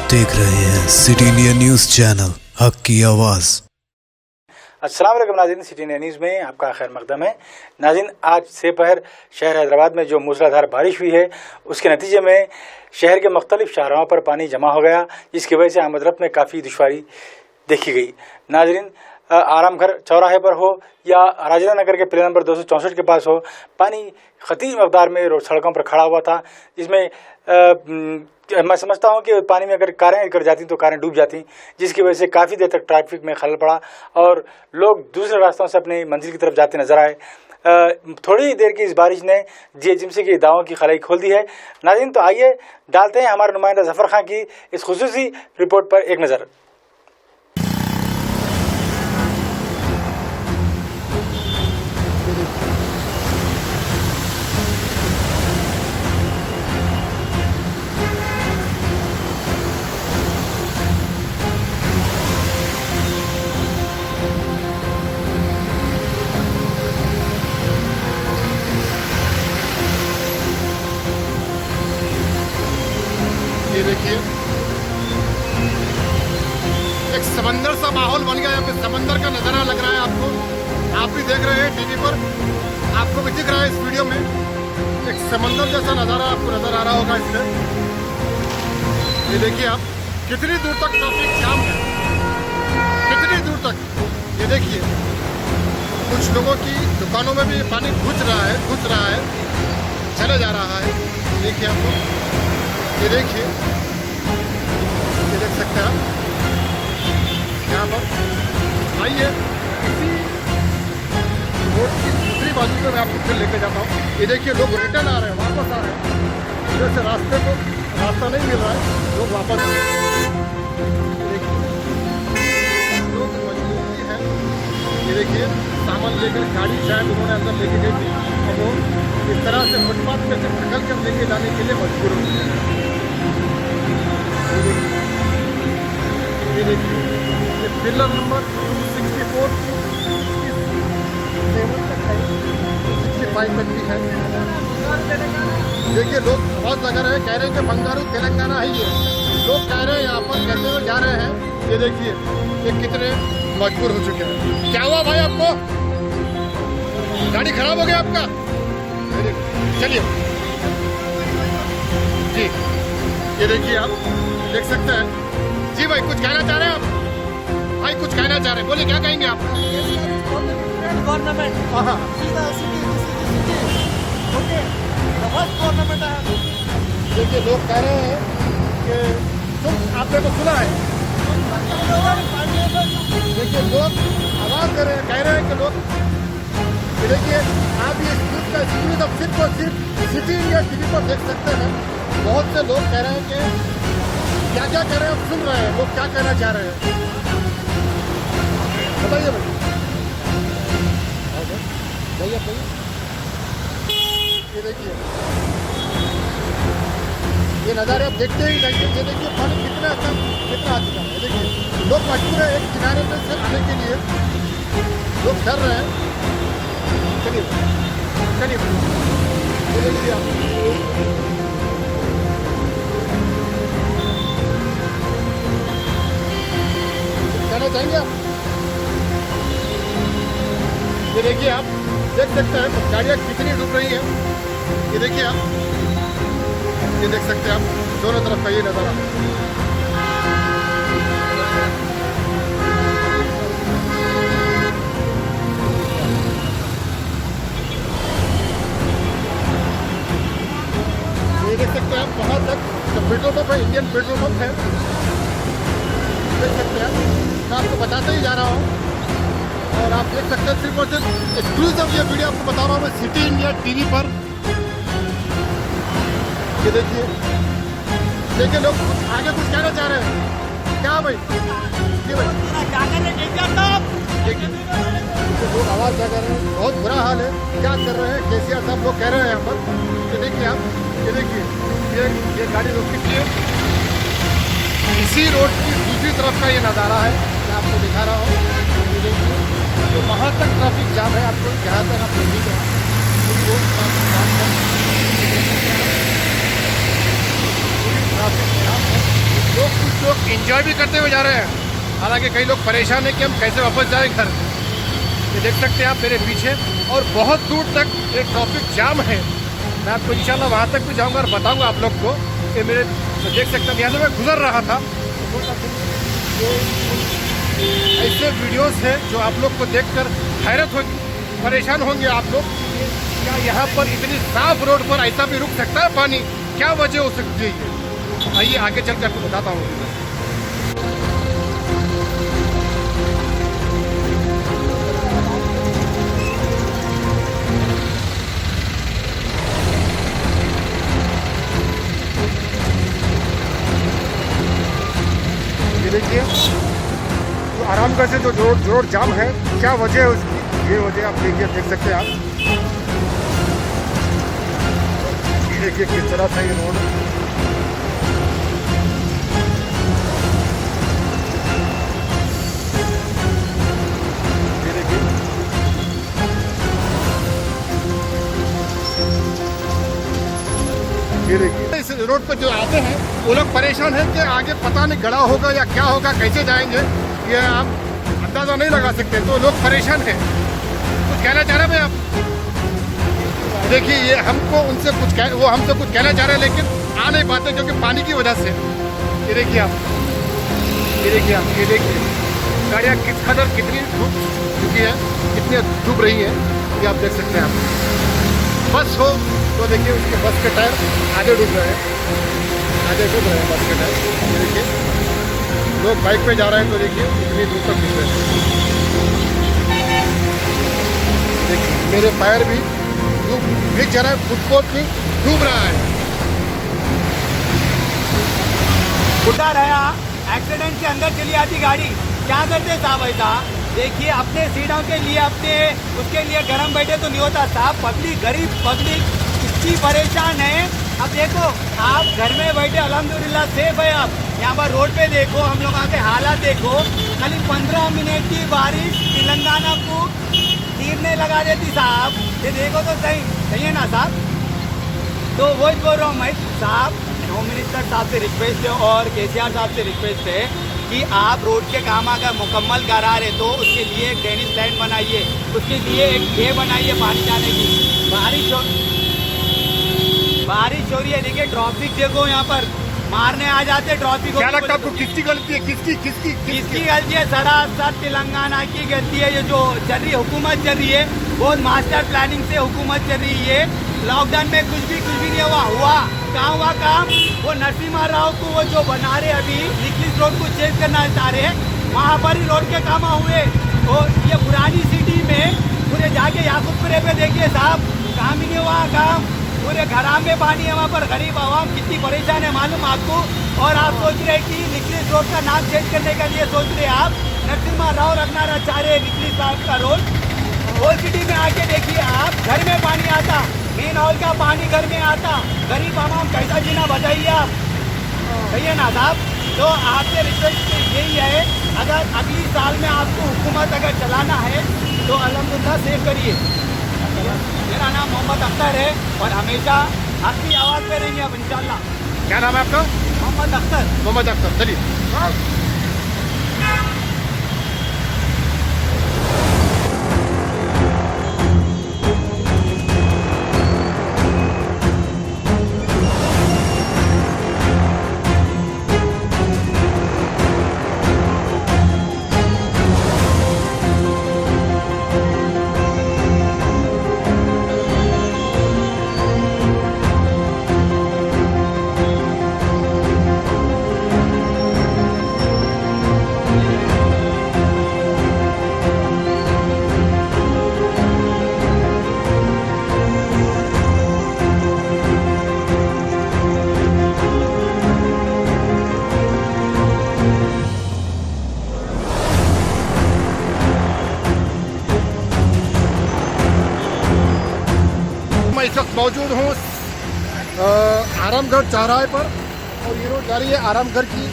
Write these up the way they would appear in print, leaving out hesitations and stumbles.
देख रहे हैं सिटी इंडिया न्यूज चैनल, हक की आवाज। अस्सलाम वालेकुम नाज़रीन, सिटी इंडिया न्यूज़ में आपका खैर मकदम है। नाज़रीन, आज से पहर शहर हैदराबाद में जो मूसलाधार बारिश हुई है, उसके नतीजे में शहर के मुख्तलिफ शाहराहों पर पानी जमा हो गया, जिसकी वजह से आमद-रफ्त में काफ़ी दुश्वारी देखी गई। नाज़रीन, आराम घर चौराहे पर हो या राजेंद्र नगर के पिलर नंबर 264 के पास हो, पानी खतीर मकदार में रोड सड़कों पर खड़ा हुआ था, जिसमें मैं समझता हूं कि पानी में अगर कारें गिर जाती तो कारें डूब जाती, जिसकी वजह से काफ़ी देर तक ट्रैफिक में खलल पड़ा और लोग दूसरे रास्तों से अपनी मंजिल की तरफ जाते नजर आए। थोड़ी देर की इस बारिश ने जीएचएमसी की दावों की खलाई खोल दी है। नाज़रीन, तो आइए डालते हैं हमारे नुमाइंदा जफर खां की इस खुसूसी रिपोर्ट पर एक नज़र। ये देखिए, एक समंदर सा माहौल बन गया है। यहाँ पे समंदर का नज़ारा लग रहा है आपको। आप भी देख रहे हैं टीवी पर, आपको भी दिख रहा है इस वीडियो में। एक समंदर जैसा नज़ारा आपको नज़र आ रहा होगा इसमें। ये देखिए आप, कितनी दूर तक ट्रैफिक जाम है, कितनी दूर तक। ये देखिए, कुछ लोगों की दुकानों में भी पानी घुस रहा है, चला जा रहा है। देखिए आपको, ये देखिए, ये देख सकते हैं आप यहाँ पर। आइए इसी रोड की दूसरी बाजू पे मैं आपको फिर लेके जाता हूँ। ये देखिए, लोग रिटर्न आ रहे हैं, वापस आ रहे हैं। इधर से रास्ता नहीं मिल रहा है, लोग वापस आ रहे हैं। ये देखिए, लोग मजबूरी है। ये देखिए, सामान लेकर गाड़ी शायद उन्होंने अंदर लेके गई थी और वो इस तरह से फुटपाथ पे से ढकल कर लेके जाने के लिए मजबूर हो गए। ये देखिए, ये पिलर नंबर 264 तक है, 65 तक भी है। देखिए, लोग बहुत लगा रहे हैं, कह रहे हैं कि बंगारू तेलंगाना है। ये लोग कह रहे हैं यहाँ पर कैसे हुए जा रहे हैं। ये देखिए, ये कितने मजबूर हो चुके हैं। क्या हुआ भाई आपको? गाड़ी खराब हो गया आपका? चलिए जी, ये देखिए, आप देख सकते हैं। जी भाई, कुछ कहना चाह रहे हैं आप? भाई कुछ कहना चाह रहे हैं, बोलिए, क्या कहेंगे आप? गवर्नमेंट देखिए, लोग कह रहे हैं कि आपने तो सुना है। देखिए, लोग आवाज कर रहे हैं, कह रहे हैं कि लोग। देखिए, आप ये न्यूज़ का स्क्रीन अब सिर्फ और सिर्फ सिटी इंडिया टीवी पर देख सकते हैं। बहुत से लोग कह रहे हैं कि क्या क्या कह रहे हैं, आप सुन रहे हैं, लोग क्या कहना चाह रहे हैं, बताइए भाई। भैया ये देखिए, ये नज़ारे आप देखते ही जाइए। ये देखिए, पानी कितना आ चुका है। ये देखिए, लोग मजबूर है एक किनारे पे से आने के लिए, लोग डर रहे हैं। चलिए, ये देखिए आप, कहना चाहेंगे आप? ये देखिए, आप देख सकते हैं गाड़ियाँ कितनी डूब रही हैं। ये देखिए आप, ये देख सकते हैं आप, दोनों तरफ का ये नज़ारा। ये देख सकते हैं आप, वहाँ तक जो पेट्रोल पंप है, इंडियन पेट्रोल पंप है, देख सकते हैं। मैं आपको बताते ही जा रहा हूँ और आप देख सकते हैं। सिर्फ और सिर्फ एक्सक्लूसिव ये वीडियो आपको बता रहा हूँ मैं सिटी इंडिया टीवी पर। ये देखिए, लोग आगे कुछ कहना चाह रहे हैं। क्या भाई? जी भाई, देखिए, लोग आवाज़ क्या कर रहे हैं, बहुत बुरा हाल है। क्या कर रहे हैं केसीआर साहब, लोग कह रहे हैं यहाँ पर। ये देखिए आप, ये देखिए, ये गाड़ी रोक के इसी रोड की दूसरी तरफ का ये नज़ारा है, मैं आपको दिखा रहा हूँ। ये देखिए, तो वहाँ तक ट्रैफिक जाम है, आपको जहाँ तक आप नहीं गए ट्रैफिक जाम है। लोग कुछ एंजॉय भी करते हुए जा रहे हैं। हालांकि कई लोग परेशान हैं कि हम कैसे वापस जाएं घर। ये देख सकते हैं आप मेरे पीछे, और बहुत दूर तक एक ट्रैफिक जाम है। मैं आपको इंशाल्लाह वहाँ तक भी जाऊँगा और बताऊँगा आप लोग को कि मेरे देख सकते हैं यहाँ से मैं गुजर रहा था। ऐसे वीडियोस हैं जो आप लोग को देखकर हैरत होगी, परेशान होंगे आप लोग। क्या यहाँ पर इतनी साफ रोड पर ऐसा भी रुक सकता है पानी? क्या वजह हो सकती है ये? आइए आगे चलकर आपको बताता हूँ। ये देखिए तो आरामगढ़ से जो रोड जाम है, क्या वजह है उसकी? ये वजह आप देखिए, देख सकते हैं आप। ये देखिए किस तरह था ये रोड। ये देखिए इस रोड पर जो आते हैं वो लोग परेशान हैं कि आगे पता नहीं गड़ा होगा या क्या होगा, कैसे जाएंगे ये आप अंदाजा नहीं लगा सकते। तो लोग परेशान हैं। कुछ कहना चाह रहे हैं आप? देखिए ये हमको उनसे वो हमसे कुछ कहना चाह रहे हैं लेकिन आ नहीं पाते क्योंकि पानी की वजह से। ये देखिए आप, ये देखिए आप, ये देखिए गाड़ियाँ किस कदर कितनी डूब चुकी है, कितनी डूब रही है, ये आप देख सकते हैं आप। बस हो तो देखिए उसके बस के टायर आगे डूब रहे हैं, आगे डूब रहे हैं बस के टायर। ये देखिए लोग बाइक पे जा रहे हैं तो देखिए इतनी दूर तक डूब रहे हैं। देखिए मेरे पैर भी भीग जा रहा है, फुटपाथ भी डूब रहा है। बुढ़ा रहा एक्सीडेंट के अंदर चली आती गाड़ी, क्या करते साहब? ऐसा देखिए अपने सीटों के लिए अपने उसके लिए गर्म बैठे तो नहीं होता साहब। पब्लिक, गरीब पब्लिक इतनी परेशान है। अब देखो आप घर में बैठे अल्हम्दुलिल्लाह सेफ है। आप यहाँ पर रोड पे देखो, हम लोगों के हालात देखो। खाली 15 मिनट की बारिश तेलंगाना को गिरने लगा देती साहब। ये देखो तो सही है ना साहब? तो वो ही बोल रहा हूँ मैं साहब, होम मिनिस्टर साहब से रिक्वेस्ट है और केसीआर साहब से रिक्वेस्ट है कि आप रोड के काम अगर मुकम्मल करा रहे तो उसके लिए एक ड्रेनेज लाइन बनाइए, उसके लिए एक ये बनाइए पानी जाने की। बारिश हो रही है, देखिए ट्रैफिक देखो, यहाँ पर मारने आ जाते ट्रैफिक को। क्या लगता है आपको किसकी गलती है? किसकी गलती है? सरासर तेलंगाना की गलती है। ये जो चल रही हुकूमत चल रही है, बहुत मास्टर प्लानिंग से हुकूमत चल रही है। लॉकडाउन में कुछ भी नहीं हुआ। कहाँ हुआ काम? वो नरसिम्हा राव को वो जो बना रहे अभी निकलिस रोड को चेंज करना चाह रहे हैं, वहाँ पर ही रोड के काम हुए। और ये पुरानी सिटी में पूरे जाके याकूबपुरे पे देखिए साहब, काम ही नहीं हुआ काम। पूरे घराम में पानी है वहाँ पर। गरीब आवाम कितनी परेशान है मालूम आपको। और आप सोच रहे कि निकलिस रोड का नाम चेंज करने के लिए सोच रहे आप, नरसिम्हा राव रखना चाह रहे निकलिस साहब का रोड। ओल्ड सिटी में आके देखिए आप, घर में पानी आता, मेन हॉल का पानी घर में आता। गरीब आवाम कैसा जीना बताइए आप? सही है ना साहब? तो आपसे रिक्वेस्ट यही है, अगर अगली साल में आपको हुकूमत अगर चलाना है तो अल्हम्दुलिल्लाह सेव करिए। मेरा नाम मोहम्मद अख्तर है और हमेशा आपकी आवाज़ पे रहेंगे अब इंशाल्लाह। क्या नाम है आपका? मोहम्मद अख्तर। मोहम्मद अख्तर, चलिए। मैं इस वक्त मौजूद हूँ आरामगढ़ चौराहे पर, और ये रोड जा रही है आरामगढ़ की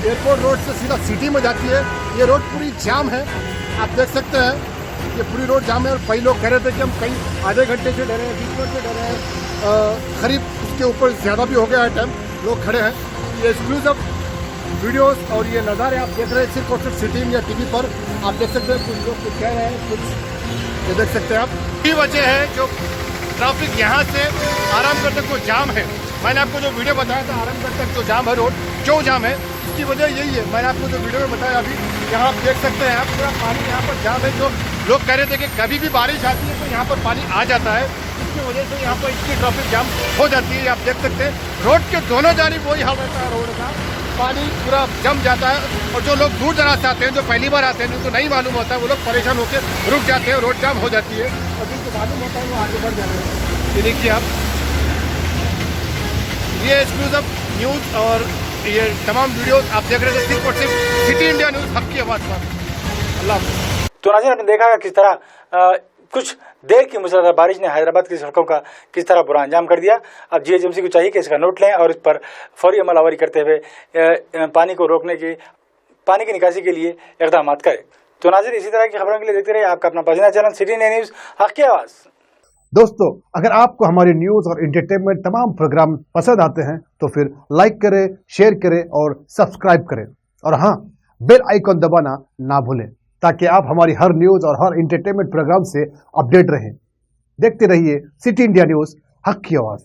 एयरपोर्ट रोड से सीधा सिटी में जाती है। ये रोड पूरी जाम है, आप देख सकते हैं ये पूरी रोड जाम है। और कई लोग कह रहे थे कि हम कई आधे घंटे से डरे हैं, 20 मिनट से डरे हैं, करीब उसके ऊपर ज़्यादा भी हो गया है टाइम, लोग खड़े हैं। ये एक्सक्लूसिव वीडियोस और ये नज़ारे आप देख रहे हैं सिर्फ और सिर्फ सिटी इंडिया टीवी पर। आप देख सकते हैं कुछ लोग कुछ कह रहे हैं, कुछ ये देख सकते हैं आप। यही वजह है जो ट्रैफिक यहाँ से आरामगढ़ तक जो जाम है, मैंने आपको जो वीडियो बताया था आरामगढ़ तक जो जाम है, रोड क्यों जाम है, इसकी वजह यही है। मैंने आपको जो वीडियो में बताया अभी, यहाँ आप देख सकते हैं आप पूरा पानी यहाँ पर जाम है। जो लोग कह रहे थे कि कभी भी बारिश आती है तो यहाँ पर पानी आ जाता है, इसकी वजह से यहाँ पर इतनी ट्रैफिक जाम हो जाती है। आप देख सकते हैं रोड के दोनों जानिब वही हाल रहता है, रोड का पानी पूरा जम जाता है। और जो लोग दूर दराज से आते हैं, जो पहली बार आते हैं, जिनको नहीं मालूम होता है, वो लोग परेशान होकर रुक जाते हैं, रोड जाम हो जाती है। और जिनको मालूम होता है वो आगे बढ़ जाते हैं। ये देखिए आप, ये एक्सक्लूसिव न्यूज़ और ये तमाम वीडियोस आप देख रहे थे सिर्फ और सिर्फ सिटी इंडिया न्यूज़, हक की आवाज़ पर। अल्लाह हाफ़िज़। तो नाज़रीन, आपने देखा किस तरह कुछ देर की मूसलाधार बारिश ने हैदराबाद की सड़कों का किस तरह बुरा अंजाम कर दिया। अब जीएचएमसी को चाहिए कि इसका नोट लें और इस पर फौरी अमलवारी करते हुए पानी को रोकने की, पानी की निकासी के लिए इक़दाम करें। तो नाज़रीन, इसी तरह की खबरों के लिए देखते रहिए आपका अपना पसंदीदा चैनल सिटी इंडिया न्यूज़, हक की आवाज़। दोस्तों, अगर आपको हमारी न्यूज़ और एंटरटेनमेंट तमाम प्रोग्राम पसंद आते हैं तो फिर लाइक करें, शेयर करें और सब्सक्राइब करें। और हाँ, बेल आइकॉन दबाना ना भूलें ताकि आप हमारी हर न्यूज़ और हर एंटरटेनमेंट प्रोग्राम से अपडेट रहें। देखते रहिए सिटी इंडिया न्यूज़, हक की आवाज़।